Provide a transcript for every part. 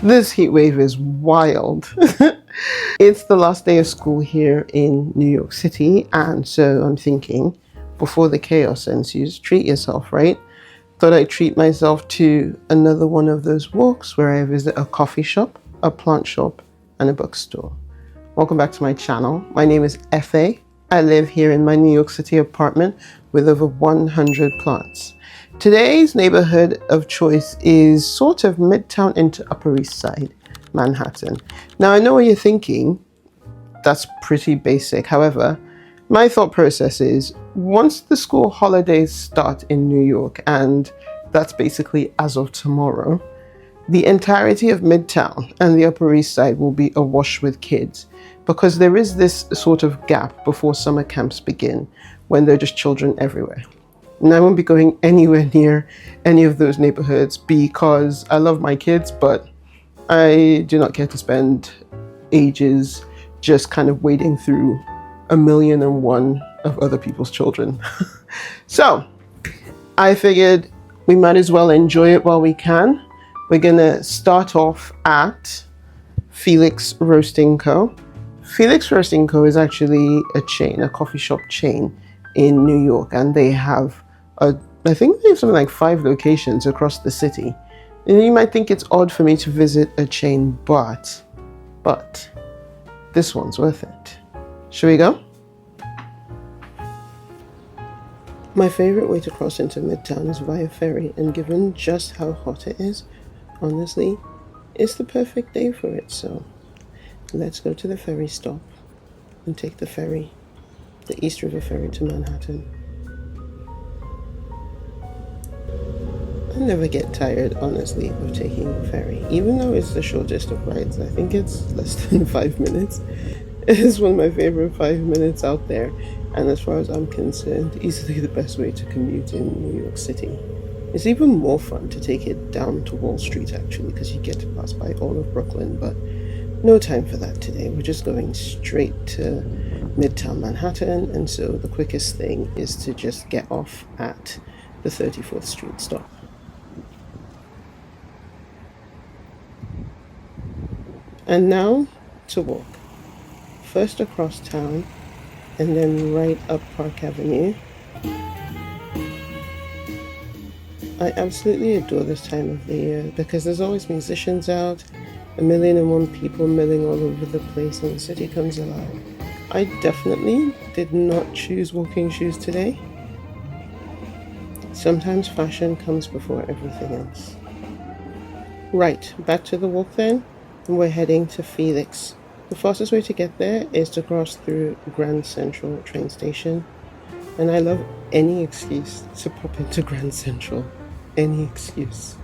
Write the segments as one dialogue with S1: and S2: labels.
S1: This heat wave is wild. It's the last day of school here in New York City, and so I'm thinking, before the chaos ensues, treat yourself, right? Thought I'd treat myself to another one of those walks where I visit a coffee shop, a plant shop, and a bookstore. Welcome back to my channel. My name is Efe. I live here in my New York City apartment with over 100 plants. Today's neighborhood of choice is sort of Midtown into Upper East Side, Manhattan. Now I know what you're thinking, that's pretty basic. However, my thought process is once the school holidays start in New York, and that's basically as of tomorrow, the entirety of Midtown and the Upper East Side will be awash with kids, because there is this sort of gap before summer camps begin when there are just children everywhere. And I won't be going anywhere near any of those neighborhoods because I love my kids, but I do not care to spend ages just kind of wading through 1,000,001 of other people's children. So I figured we might as well enjoy it while we can. We're gonna start off at Felix Roasting Co. Felix Roasting Co. is actually a chain, a coffee shop chain in New York, and they have I think they have something like 5 locations across the city. And you might think it's odd for me to visit a chain, but this one's worth it. Should we go? My favorite way to cross into Midtown is via ferry, and given just how hot it is, honestly, it's the perfect day for it. So let's go to the ferry stop and take the ferry, the East River Ferry to Manhattan. I never get tired, honestly, of taking the ferry. Even though it's the shortest of rides, I think it's less than 5 minutes. It is one of my favorite 5 minutes out there. And as far as I'm concerned, easily the best way to commute in New York City. It's even more fun to take it down to Wall Street, actually, because you get to pass by all of Brooklyn. But no time for that today. We're just going straight to Midtown Manhattan. And so the quickest thing is to just get off at the 34th Street stop. And now to walk. First across town and then right up Park Avenue. I absolutely adore this time of the year because there's always musicians out, 1,000,001 people milling all over the place, and the city comes alive. I definitely did not choose walking shoes today. Sometimes fashion comes before everything else. Right, back to the walk then. And we're heading to Felix. The fastest way to get there is to cross through Grand Central train station. And I love any excuse to pop into Grand Central. Any excuse.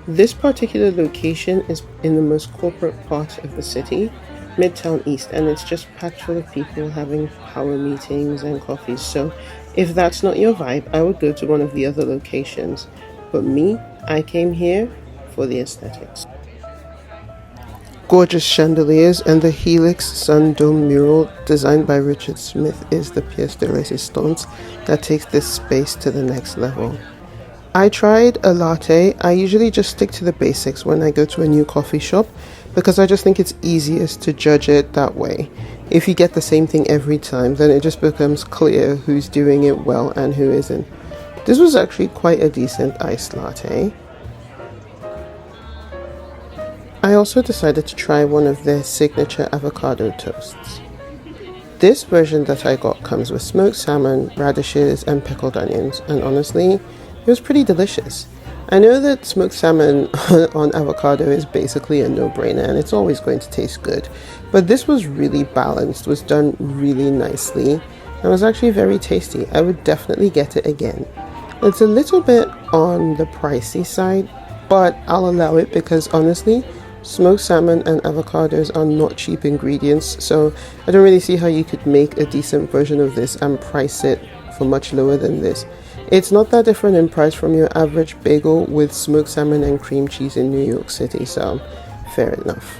S1: This particular location is in the most corporate part of the city, Midtown East, and it's just packed full of people having power meetings and coffees. So if that's not your vibe, I would go to one of the other locations. But me, I came here for the aesthetics. Gorgeous chandeliers and the Helix Sun Dome mural designed by Richard Smith is the pièce de résistance that takes this space to the next level. I tried a latte. I usually just stick to the basics when I go to a new coffee shop because I just think it's easiest to judge it that way. If you get the same thing every time, then it just becomes clear who's doing it well and who isn't. This was actually quite a decent iced latte. I also decided to try one of their signature avocado toasts. This version that I got comes with smoked salmon, radishes, and pickled onions, and honestly, it was pretty delicious. I know that smoked salmon on avocado is basically a no-brainer, and it's always going to taste good, but this was really balanced, was done really nicely, and was actually very tasty. I would definitely get it again. It's a little bit on the pricey side, but I'll allow it because honestly, smoked salmon and avocados are not cheap ingredients, so I don't really see how you could make a decent version of this and price it for much lower than this. It's not that different in price from your average bagel with smoked salmon and cream cheese in New York City, so fair enough.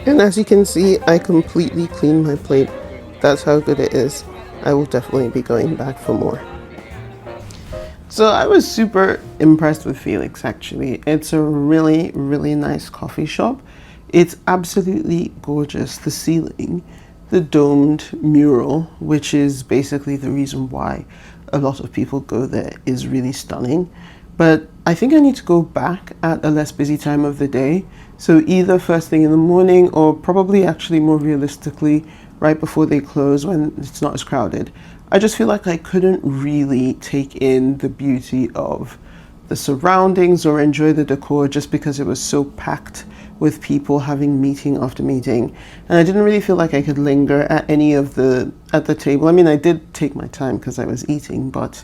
S1: And as you can see, I completely cleaned my plate. That's how good it is. I will definitely be going back for more. So I was super impressed with Felix actually. It's a really, really nice coffee shop. It's absolutely gorgeous. The ceiling, the domed mural, which is basically the reason why a lot of people go there, is really stunning. But I think I need to go back at a less busy time of the day. So either first thing in the morning or probably actually more realistically right before they close when it's not as crowded. I just feel like I couldn't really take in the beauty of the surroundings or enjoy the decor just because it was so packed with people having meeting after meeting. And I didn't really feel like I could linger at any of at the table. I mean, I did take my time because I was eating, but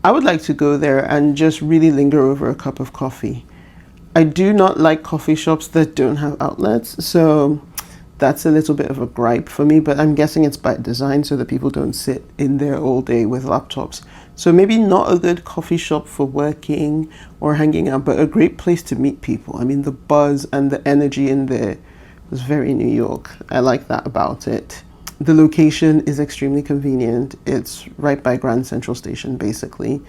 S1: I would like to go there and just really linger over a cup of coffee. I do not like coffee shops that don't have outlets, so that's a little bit of a gripe for me, but I'm guessing it's by design so that people don't sit in there all day with laptops. So maybe not a good coffee shop for working or hanging out, but a great place to meet people. I mean, the buzz and the energy in there was very New York. I like that about it. The location is extremely convenient. It's right by Grand Central Station, basically.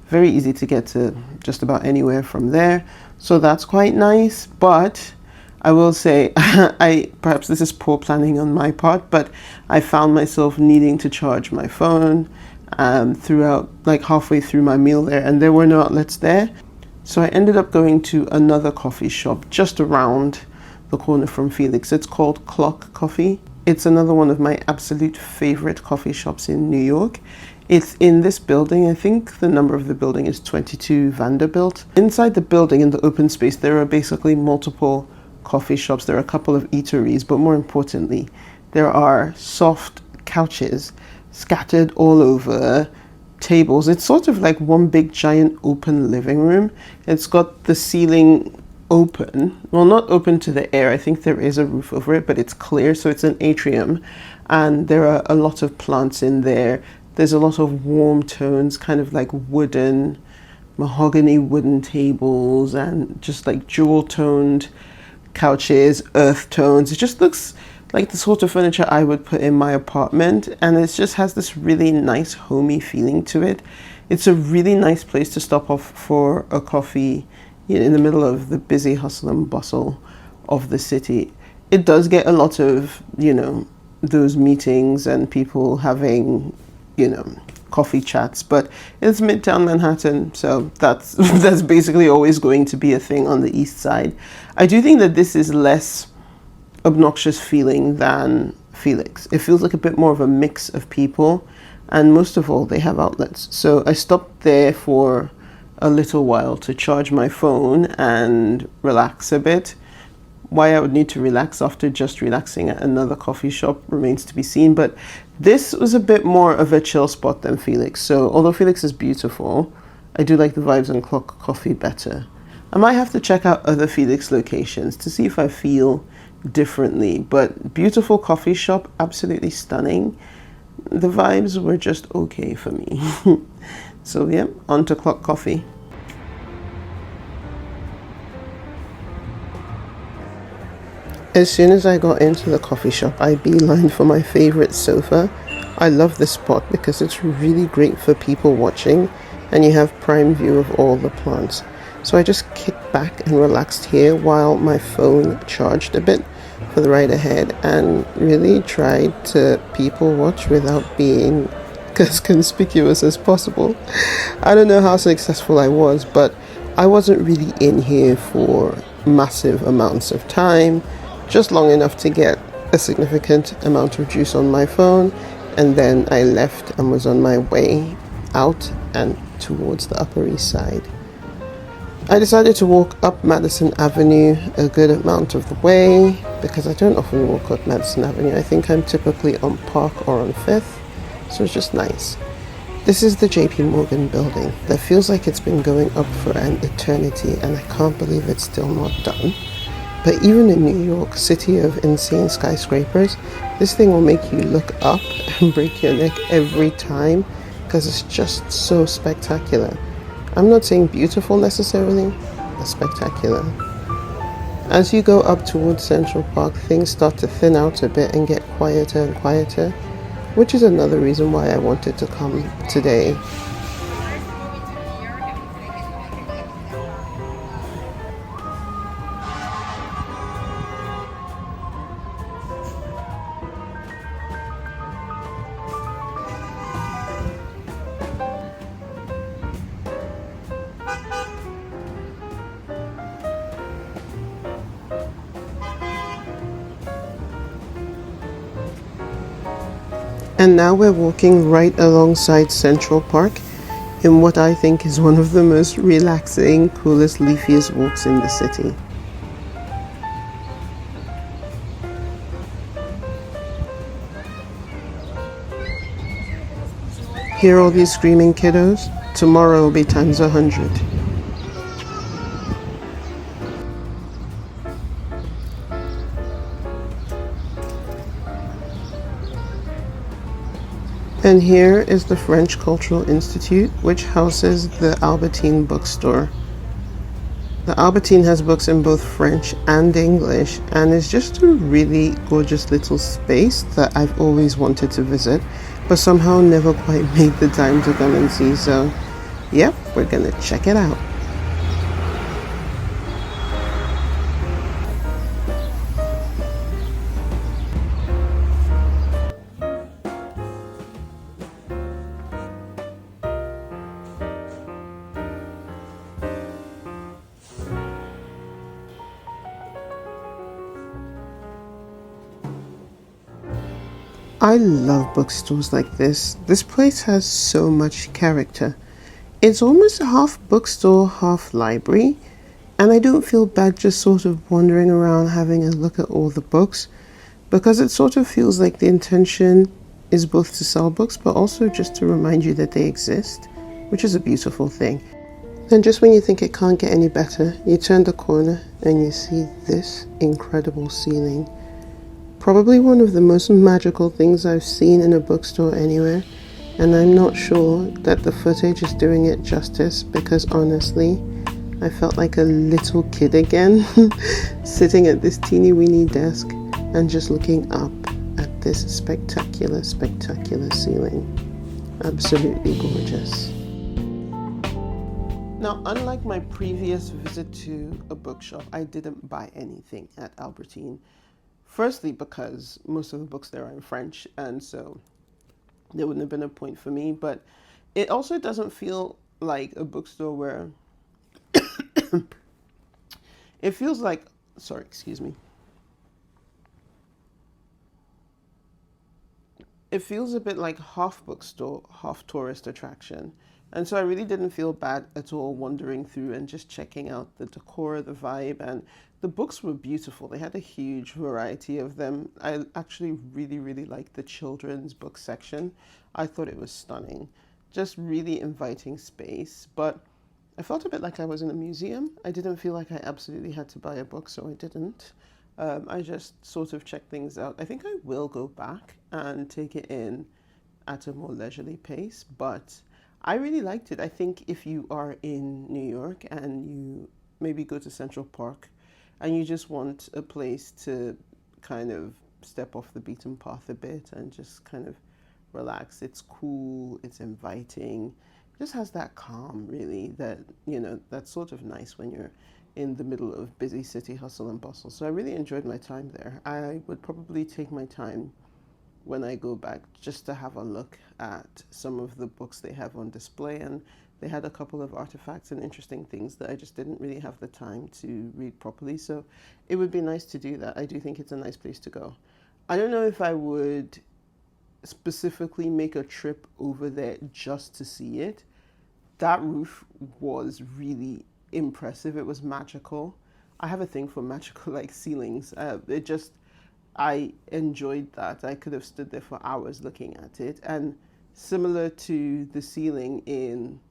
S1: Very easy to get to just about anywhere from there. So that's quite nice, but I will say, perhaps this is poor planning on my part, but I found myself needing to charge my phone throughout, like halfway through my meal there, and there were no outlets there. So I ended up going to another coffee shop just around the corner from Felix. It's called Clock Coffee. It's another one of my absolute favorite coffee shops in New York. It's in this building. I think the number of the building is 22 Vanderbilt. Inside the building, in the open space, there are basically multiple coffee shops. There are a couple of eateries, but more importantly, there are soft couches scattered all over, tables. It's sort of like one big giant open living room. It's got the ceiling open, well, not open to the air. I think there is a roof over it, but it's clear, so it's an atrium, and there are a lot of plants in there. There's a lot of warm tones, kind of like mahogany wooden tables, and just like jewel toned couches, earth tones. It just looks like the sort of furniture I would put in my apartment, and it just has this really nice homey feeling to it. It's a really nice place to stop off for a coffee in the middle of the busy hustle and bustle of the city. It does get a lot of, those meetings and people having, coffee chats, but it's Midtown Manhattan, so that's basically always going to be a thing on the East Side. I do think that this is less obnoxious feeling than Felix. It feels like a bit more of a mix of people, and most of all, they have outlets. So I stopped there for a little while to charge my phone and relax a bit. Why I would need to relax after just relaxing at another coffee shop remains to be seen, but this was a bit more of a chill spot than Felix. So although Felix is beautiful, I do like the vibes on Clock Coffee better. I might have to check out other Felix locations to see if I feel differently, but beautiful coffee shop, absolutely stunning. The vibes were just okay for me. So yeah, on to Clock Coffee. As soon as I got into the coffee shop, I beelined for my favorite sofa. I love this spot because it's really great for people watching, and you have prime view of all the plants. So I just kicked back and relaxed here while my phone charged a bit for the ride ahead, and really tried to people watch without being as conspicuous as possible. I don't know how successful I was, but I wasn't really in here for massive amounts of time. Just long enough to get a significant amount of juice on my phone, and then I left and was on my way out and towards the Upper East Side. I decided to walk up Madison Avenue a good amount of the way because I don't often walk up Madison Avenue. I think I'm typically on Park or on 5th, so it's just nice. This is the JP Morgan building that feels like it's been going up for an eternity, and I can't believe it's still not done. But even in New York, city of insane skyscrapers, this thing will make you look up and break your neck every time because it's just so spectacular. I'm not saying beautiful necessarily, but spectacular. As you go up towards Central Park, things start to thin out a bit and get quieter and quieter, which is another reason why I wanted to come today. And now we're walking right alongside Central Park in what I think is one of the most relaxing, coolest, leafiest walks in the city. Hear all these screaming kiddos? Tomorrow will be times 100. And here is the French Cultural Institute, which houses the Albertine bookstore. The Albertine has books in both French and English, and it's just a really gorgeous little space that I've always wanted to visit, but somehow never quite made the time to come and see. So, yep, we're gonna check it out. I love bookstores like this. This place has so much character. It's almost half bookstore, half library, and I don't feel bad just sort of wandering around having a look at all the books, because it sort of feels like the intention is both to sell books but also just to remind you that they exist, which is a beautiful thing. And just when you think it can't get any better, you turn the corner and you see this incredible ceiling. Probably one of the most magical things I've seen in a bookstore anywhere, and I'm not sure that the footage is doing it justice, because honestly, I felt like a little kid again, sitting at this teeny weeny desk and just looking up at this spectacular, spectacular ceiling. Absolutely gorgeous. Now, unlike my previous visit to a bookshop, I didn't buy anything at Albertine. Firstly, because most of the books there are in French, and so there wouldn't have been a point for me. But it also doesn't feel like a bookstore where it feels like, sorry, excuse me. It feels a bit like half bookstore, half tourist attraction. And so I really didn't feel bad at all wandering through and just checking out the decor, the vibe, and the books were beautiful. They had a huge variety of them. I actually really, really liked the children's book section. I thought it was stunning. Just really inviting space. But I felt a bit like I was in a museum. I didn't feel like I absolutely had to buy a book, so I didn't. I just sort of checked things out. I think I will go back and take it in at a more leisurely pace, but I really liked it. I think if you are in New York and you maybe go to Central Park and you just want a place to kind of step off the beaten path a bit and just kind of relax, it's cool, it's inviting, it just has that calm, really, that, you know, that's sort of nice when you're in the middle of busy city hustle and bustle. So I really enjoyed my time there. I would probably take my time when I go back just to have a look at some of the books they have on display, and they had a couple of artifacts and interesting things that I just didn't really have the time to read properly, so it would be nice to do that. I do think it's a nice place to go. I don't know if I would specifically make a trip over there just to see it. That roof was really impressive. It was magical. I have a thing for magical like ceilings. I enjoyed that. I could have stood there for hours looking at it. And similar to the ceiling in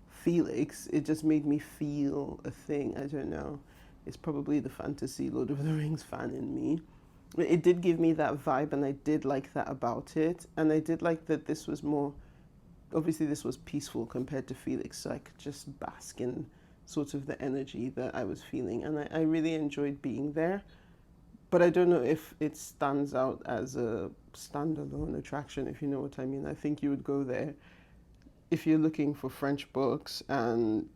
S1: Felix, it just made me feel a thing. I don't know. It's probably the fantasy Lord of the Rings fan in me. It did give me that vibe, and I did like that about it. And I did like that this was more, obviously this was peaceful compared to Felix, so I could just bask in sort of the energy that I was feeling. And I really enjoyed being there. But I don't know if it stands out as a standalone attraction, if you know what I mean. I think you would go there if you're looking for French books, and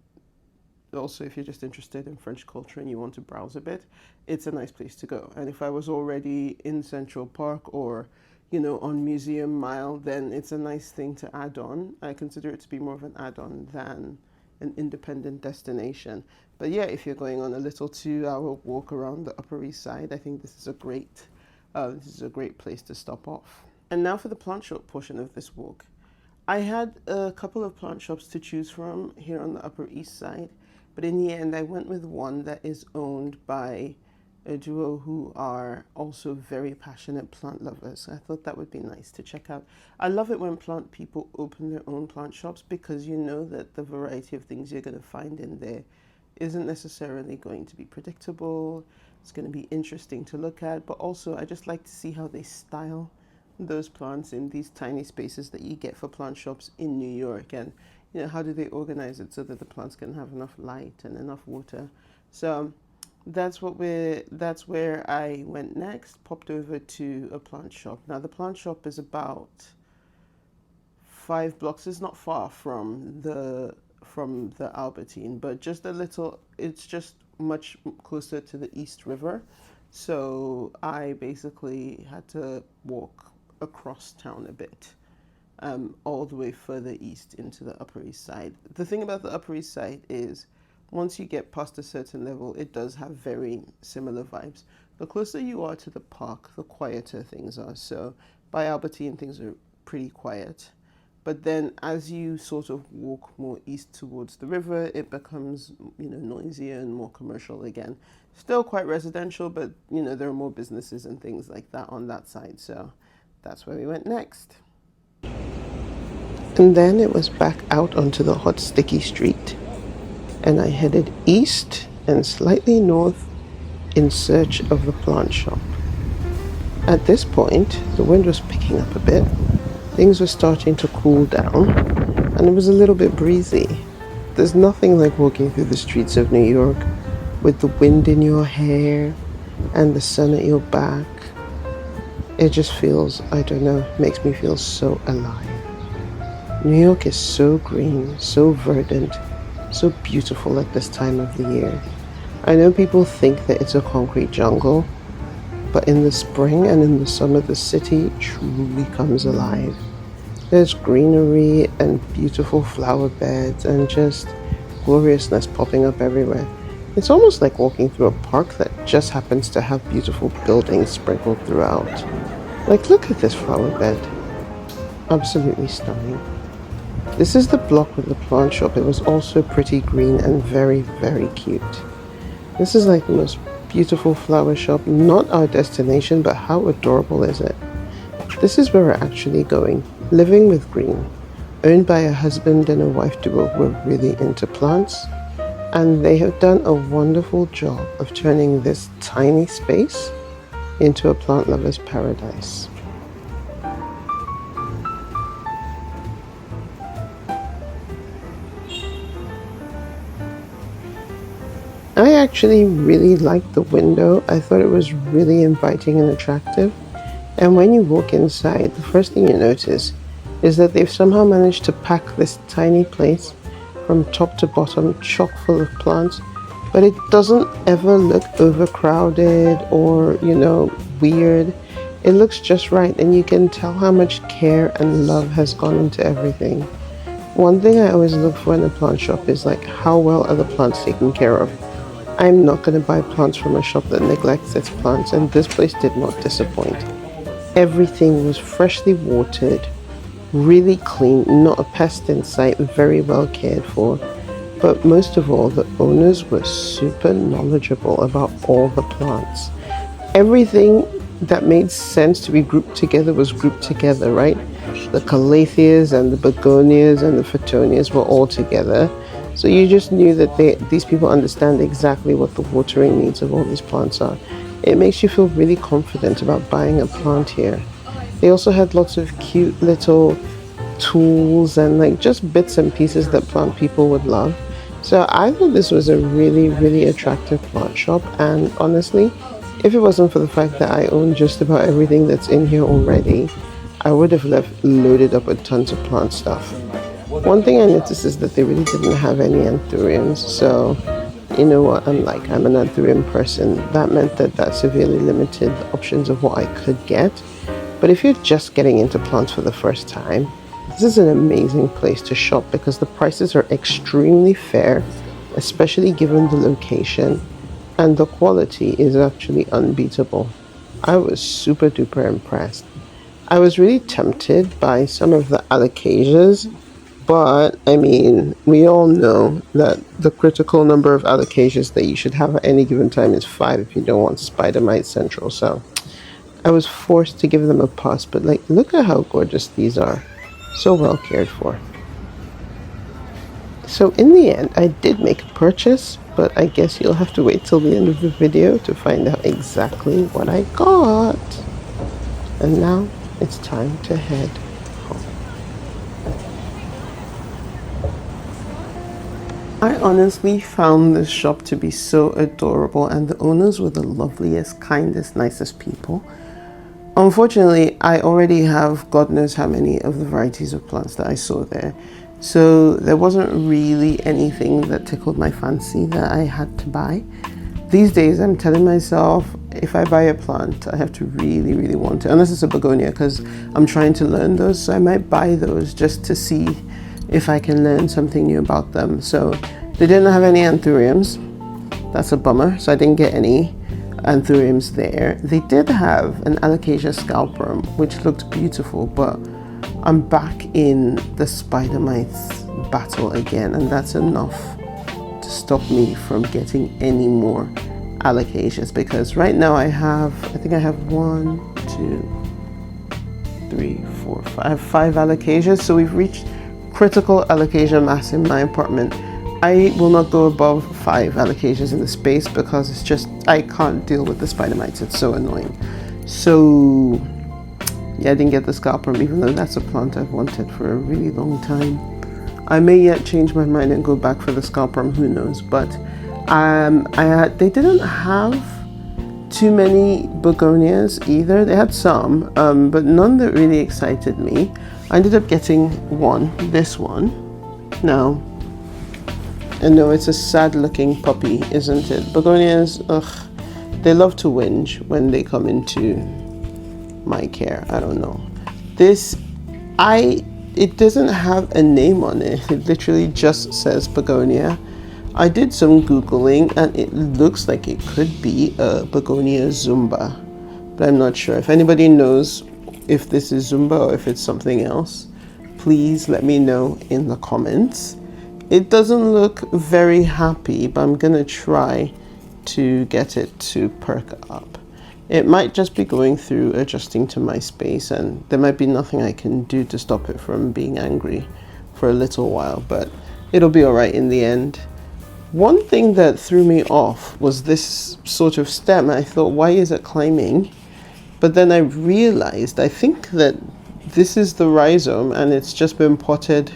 S1: also if you're just interested in French culture and you want to browse a bit, it's a nice place to go. And if I was already in Central Park or, you know, on Museum Mile, then it's a nice thing to add on. I consider it to be more of an add-on than an independent destination. But yeah, if you're going on a little 2-hour walk around the Upper East Side, I think this is a great place to stop off. And now for the plant shop portion of this walk. I had a couple of plant shops to choose from here on the Upper East Side, but in the end I went with one that is owned by a duo who are also very passionate plant lovers. I thought that would be nice to check out. I love it when plant people open their own plant shops because you know that the variety of things you're going to find in there isn't necessarily going to be predictable. It's going to be interesting to look at, but also I just like to see how they style those plants in these tiny spaces that you get for plant shops in New York, and how do they organize it so that the plants can have enough light and enough water. So that's where I went next. Popped over to a plant shop. Now the plant shop is about 5 blocks. It's not far from the Albertine, but just a little. It's just much closer to the East River, so I basically had to walk across town a bit, all the way further east into the Upper East Side. The thing about the Upper East Side is once you get past a certain level, it does have very similar vibes. The closer you are to the park, the quieter things are. So by Albertine, things are pretty quiet. But then as you sort of walk more east towards the river, it becomes, noisier and more commercial again. Still quite residential, but, there are more businesses and things like that on that side. So that's where we went next. And then it was back out onto the hot, sticky street. And I headed east and slightly north in search of the plant shop. At this point, the wind was picking up a bit. Things were starting to cool down, and it was a little bit breezy. There's nothing like walking through the streets of New York with the wind in your hair and the sun at your back. It just feels, I don't know, makes me feel so alive. New York is so green, so verdant, so beautiful at this time of the year. I know people think that it's a concrete jungle, but in the spring and in the summer, the city truly comes alive. There's greenery and beautiful flower beds and just gloriousness popping up everywhere. It's almost like walking through a park that just happens to have beautiful buildings sprinkled throughout. Like, look at this flower bed. Absolutely stunning. This is the block with the plant shop. It was also pretty green and very, very cute. This is like the most beautiful flower shop. Not our destination, but how adorable is it? This is where we're actually going. Living with Green. Owned by a husband and a wife duo who are really into plants. And they have done a wonderful job of turning this tiny space into a plant lover's paradise. I actually really liked the window. I thought it was really inviting and attractive. And when you walk inside, the first thing you notice is that they've somehow managed to pack this tiny place from top to bottom chock full of plants, but it doesn't ever look overcrowded or, weird. It looks just right, and you can tell how much care and love has gone into everything. One thing I always look for in a plant shop is like, how well are the plants taken care of? I'm not going to buy plants from a shop that neglects its plants, and this place did not disappoint. Everything was freshly watered, really clean, not a pest in sight, very well cared for. But most of all, the owners were super knowledgeable about all the plants. Everything that made sense to be grouped together was grouped together, right? The calatheas and the begonias and the phoetonias were all together. So you just knew that these people understand exactly what the watering needs of all these plants are. It makes you feel really confident about buying a plant here. They also had lots of cute little tools and like just bits and pieces that plant people would love. So I thought this was a really, really attractive plant shop, and honestly, if it wasn't for the fact that I own just about everything that's in here already, I would have left loaded up with tons of plant stuff. One thing I noticed is that they really didn't have any anthuriums, so you know what I'm like, I'm an anthurium person. That meant that severely limited the options of what I could get. But if you're just getting into plants for the first time, this is an amazing place to shop because the prices are extremely fair, especially given the location, and the quality is actually unbeatable. I was super duper impressed. I was really tempted by some of the alocasias, but I mean, we all know that the critical number of alocasias that you should have at any given time is 5 if you don't want spider mite central. So I was forced to give them a pass, but like, look at how gorgeous these are. So well cared for. So in the end, I did make a purchase, but I guess you'll have to wait till the end of the video to find out exactly what I got. And now it's time to head home. I honestly found this shop to be so adorable, and the owners were the loveliest, kindest, nicest people. Unfortunately, I already have God knows how many of the varieties of plants that I saw there. So there wasn't really anything that tickled my fancy that I had to buy. These days, I'm telling myself, if I buy a plant, I have to really, really want it. Unless it's a begonia, because I'm trying to learn those. So I might buy those just to see if I can learn something new about them. So they didn't have any anthuriums. That's a bummer. So I didn't get any anthuriums there. They did have an alocasia scalprum, which looked beautiful, but I'm back in the spider mites battle again, and that's enough to stop me from getting any more alocasias, because right now I think I have 1, 2, 3, 4, 5. I have 5 alocasias, so we've reached critical alocasia mass in my apartment. I will not go above 5 alocasias in the space because it's just, I can't deal with the spider mites. It's so annoying. So yeah, I didn't get the scalprum, even though that's a plant I've wanted for a really long time. I may yet change my mind and go back for the scalprum, who knows. But they didn't have too many begonias either. They had some, but none that really excited me. I ended up getting one, this one. Now, I know it's a sad looking puppy, isn't it? Begonias, ugh, they love to whinge when they come into my care. I don't know. It doesn't have a name on it. It literally just says begonia. I did some Googling and it looks like it could be a begonia zumba, but I'm not sure. If anybody knows if this is zumba or if it's something else, please let me know in the comments. It doesn't look very happy, but I'm gonna try to get it to perk up. It might just be going through adjusting to my space, and there might be nothing I can do to stop it from being angry for a little while, but it'll be all right in the end. One thing that threw me off was this sort of stem. I thought, why is it climbing? But then I realized, I think that this is the rhizome and it's just been potted,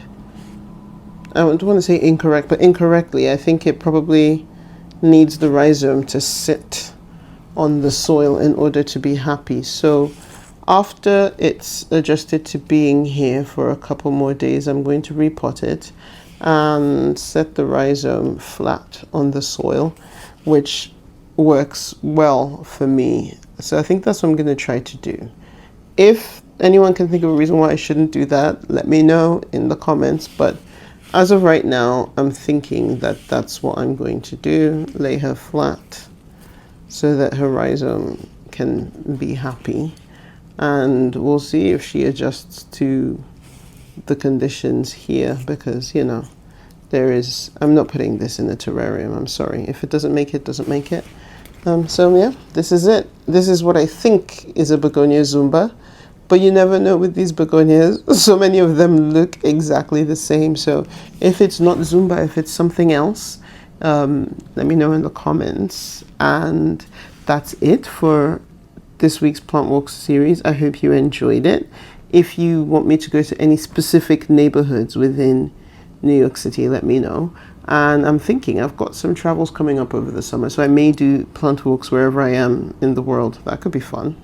S1: I don't want to say incorrect, but incorrectly. I think it probably needs the rhizome to sit on the soil in order to be happy. So after it's adjusted to being here for a couple more days, I'm going to repot it and set the rhizome flat on the soil, which works well for me. So I think that's what I'm going to try to do. If anyone can think of a reason why I shouldn't do that, let me know in the comments. But as of right now, I'm thinking that that's what I'm going to do. Lay her flat so that her rhizome can be happy, and we'll see if she adjusts to the conditions here, because you know, I'm not putting this in a terrarium. I'm sorry. If it doesn't make it, doesn't make it. So yeah, this is it. This is what I think is a begonia zumba, but you never know with these begonias. So many of them look exactly the same. So if it's not zumba, if it's something else, let me know in the comments. And that's it for this week's Plant Walks series. I hope you enjoyed it. If you want me to go to any specific neighborhoods within New York City, let me know. And I'm thinking I've got some travels coming up over the summer, so I may do plant walks wherever I am in the world. That could be fun.